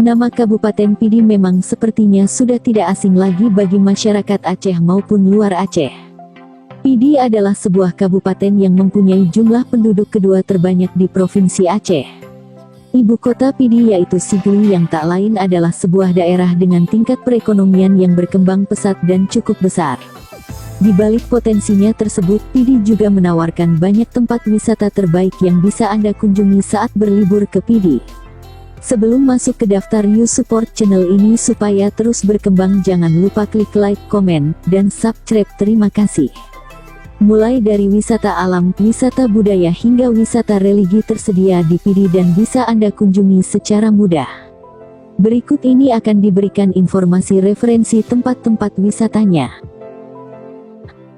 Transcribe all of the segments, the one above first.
Nama Kabupaten Pidi memang sepertinya sudah tidak asing lagi bagi masyarakat Aceh maupun luar Aceh. Pidi adalah sebuah kabupaten yang mempunyai jumlah penduduk kedua terbanyak di Provinsi Aceh. Ibu kota Pidi yaitu Sigli yang tak lain adalah sebuah daerah dengan tingkat perekonomian yang berkembang pesat dan cukup besar. Di balik potensinya tersebut, Pidi juga menawarkan banyak tempat wisata terbaik yang bisa Anda kunjungi saat berlibur ke Pidi. Sebelum masuk ke daftar You Support channel ini supaya terus berkembang, jangan lupa klik like, komen, dan subscribe. Terima kasih. Mulai dari wisata alam, wisata budaya hingga wisata religi tersedia di Pidi dan bisa Anda kunjungi secara mudah. Berikut ini akan diberikan informasi referensi tempat-tempat wisatanya.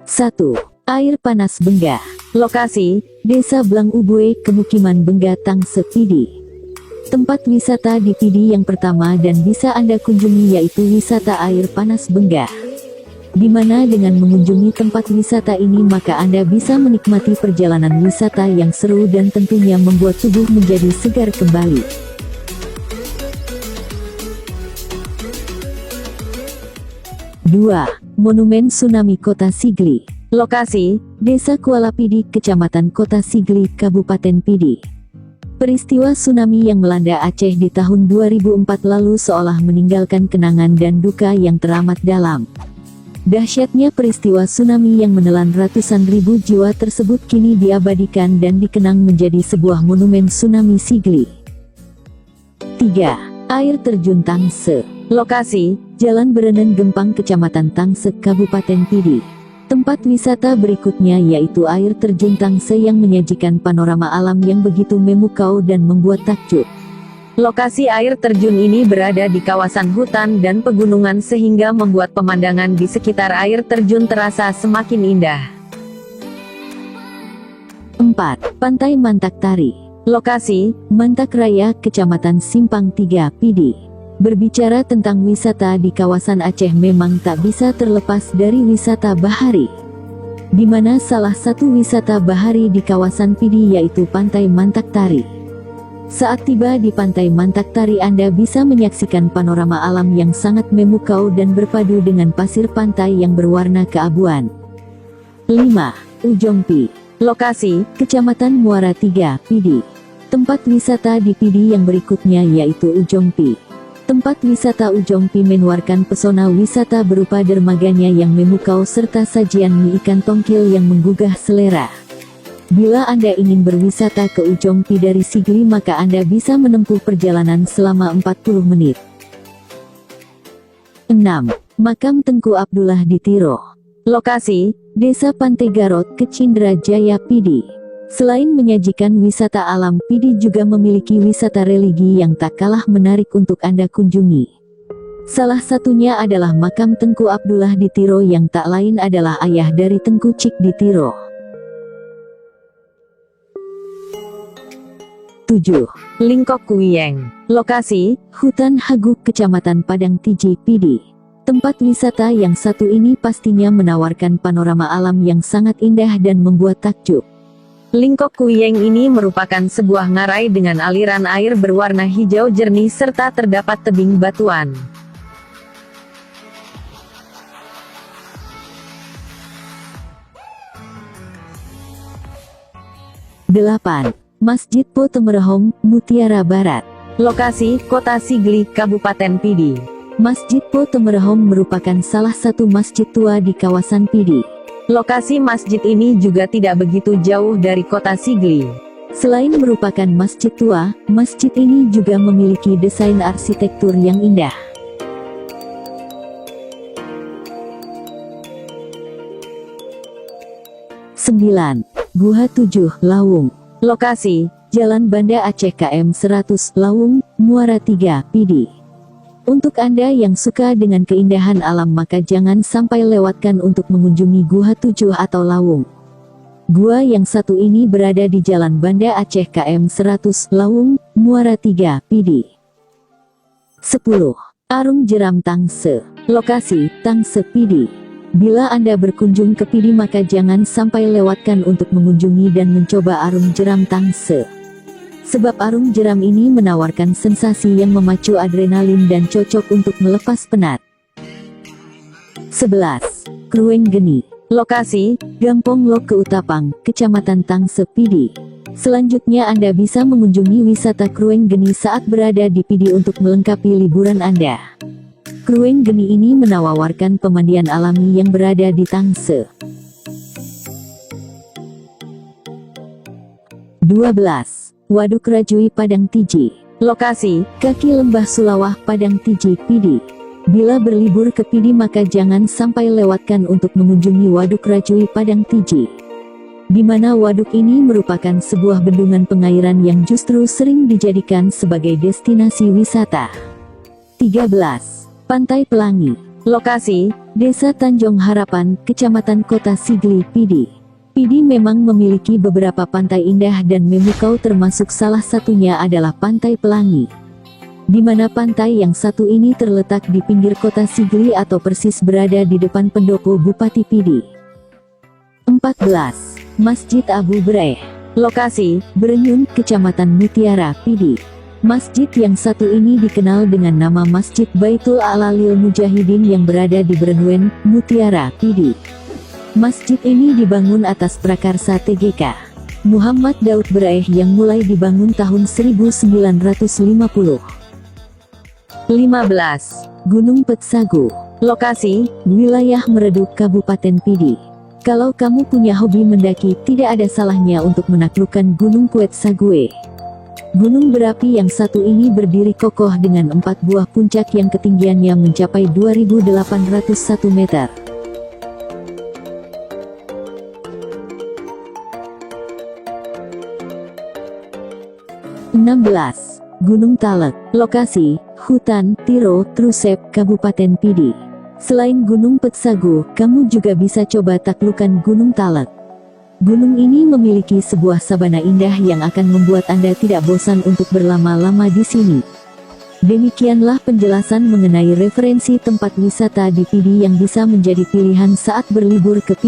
1. Air Panas Benggah. Lokasi, Desa Blang Ubue, Kemukiman Benggah, Tangse, Pidi. Tempat wisata di Pidi yang pertama dan bisa Anda kunjungi yaitu wisata air panas Benggah. Di mana dengan mengunjungi tempat wisata ini maka Anda bisa menikmati perjalanan wisata yang seru dan tentunya membuat tubuh menjadi segar kembali. Dua. Monumen Tsunami Kota Sigli. Lokasi, Desa Kuala Pidi, Kecamatan Kota Sigli, Kabupaten Pidi. Peristiwa tsunami yang melanda Aceh di tahun 2004 lalu seolah meninggalkan kenangan dan duka yang teramat dalam. Dahsyatnya peristiwa tsunami yang menelan ratusan ribu jiwa tersebut kini diabadikan dan dikenang menjadi sebuah monumen tsunami Sigli. 3. Air Terjun Tangse. Lokasi, Jalan Bereneng Gempang, Kecamatan Tangse, Kabupaten Pidi. Tempat wisata berikutnya yaitu air terjun Tangse yang menyajikan panorama alam yang begitu memukau dan membuat takjub. Lokasi air terjun ini berada di kawasan hutan dan pegunungan sehingga membuat pemandangan di sekitar air terjun terasa semakin indah. 4. Pantai Mantak Tari. Lokasi, Mantak Raya, Kecamatan Simpang 3, Pidi. Berbicara tentang wisata di kawasan Aceh memang tak bisa terlepas dari wisata bahari. Di mana salah satu wisata bahari di kawasan Pidi yaitu Pantai Mantak Tari. Saat tiba di Pantai Mantak Tari Anda bisa menyaksikan panorama alam yang sangat memukau dan berpadu dengan pasir pantai yang berwarna keabuan. 5. Ujongpi. Lokasi, Kecamatan Muara 3, Pidi. Tempat wisata di Pidi yang berikutnya yaitu Ujongpi. Tempat wisata Ujongpi menawarkan pesona wisata berupa dermaganya yang memukau serta sajian mie ikan tongkil yang menggugah selera. Bila Anda ingin berwisata ke Ujongpi dari Sigli maka Anda bisa menempuh perjalanan selama 40 menit. 6. Makam Tengku Abdullah di Tiro. Lokasi, Desa Pantai Garot, Kecindra Jaya, Pidi. Selain menyajikan wisata alam, Pidi juga memiliki wisata religi yang tak kalah menarik untuk Anda kunjungi. Salah satunya adalah makam Tengku Abdullah di Tiro yang tak lain adalah ayah dari Tengku Cik di Tiro. 7. Lingkok Kuyeng. Lokasi, Hutan Haguk, Kecamatan Padang Tiji, Pidi. Tempat wisata yang satu ini pastinya menawarkan panorama alam yang sangat indah dan membuat takjub. Lingkok Kuyeng ini merupakan sebuah ngarai dengan aliran air berwarna hijau jernih serta terdapat tebing batuan. 8. Masjid Po Temerahom, Mutiara Barat. Lokasi, Kota Sigli, Kabupaten Pidi. Masjid Po Temerahom merupakan salah satu masjid tua di kawasan Pidi. Lokasi masjid ini juga tidak begitu jauh dari Kota Sigli. Selain merupakan masjid tua, masjid ini juga memiliki desain arsitektur yang indah. 9. Guha 7, Lawung. Lokasi, Jalan Banda Aceh KM 100, Lawung, Muara 3, Pidi. Untuk Anda yang suka dengan keindahan alam maka jangan sampai lewatkan untuk mengunjungi Guha 7 atau Lawung. Gua yang satu ini berada di Jalan Banda Aceh KM 100, Lawung, Muara 3, Pidi. 10. Arung Jeram Tangse. Lokasi, Tangse, Pidi. Bila Anda berkunjung ke Pidi maka jangan sampai lewatkan untuk mengunjungi dan mencoba Arung Jeram Tangse. Sebab arung jeram ini menawarkan sensasi yang memacu adrenalin dan cocok untuk melepas penat. 11. Krueng Geni. Lokasi, Gampong Lok Keutapang, Kecamatan Tangse Pidi. Selanjutnya Anda bisa mengunjungi wisata Krueng Geni saat berada di Pidi untuk melengkapi liburan Anda. Krueng Geni ini menawarkan pemandian alami yang berada di Tangse. 12. Waduk Rajui Padang Tiji. Lokasi, kaki Lembah Sulawah Padang Tiji, Pidi. Bila berlibur ke Pidi maka jangan sampai lewatkan untuk mengunjungi Waduk Rajui Padang Tiji, di mana waduk ini merupakan sebuah bendungan pengairan yang justru sering dijadikan sebagai destinasi wisata. 13. Pantai Pelangi. Lokasi, Desa Tanjung Harapan, Kecamatan Kota Sigli, Pidi. Pidi memang memiliki beberapa pantai indah dan memukau, termasuk salah satunya adalah Pantai Pelangi, di mana pantai yang satu ini terletak di pinggir kota Sigli atau persis berada di depan pendopo Bupati Pidi. 14. Masjid Abu Braeh. Lokasi, Berenyun, Kecamatan Mutiara, Pidi. Masjid yang satu ini dikenal dengan nama Masjid Baitul A'lalil Mujahidin yang berada di Berenyun, Mutiara, Pidi. Masjid ini dibangun atas prakarsa TGK Muhammad Daud Braeh yang mulai dibangun tahun 1950. 15. Gunung Petsagu. Lokasi, wilayah Mereduk, Kabupaten Pidi. Kalau kamu punya hobi mendaki, tidak ada salahnya untuk menaklukkan Gunung Petsague. Gunung berapi yang satu ini berdiri kokoh dengan 4 buah puncak yang ketinggiannya mencapai 2.801 meter. 16. Gunung Talek. Lokasi, Hutan Tiro, Trusep, Kabupaten Pidi. Selain Gunung Petsagu, kamu juga bisa coba taklukan Gunung Talek. Gunung ini memiliki sebuah sabana indah yang akan membuat Anda tidak bosan untuk berlama-lama di sini. Demikianlah penjelasan mengenai referensi tempat wisata di Pidi yang bisa menjadi pilihan saat berlibur ke Pidi.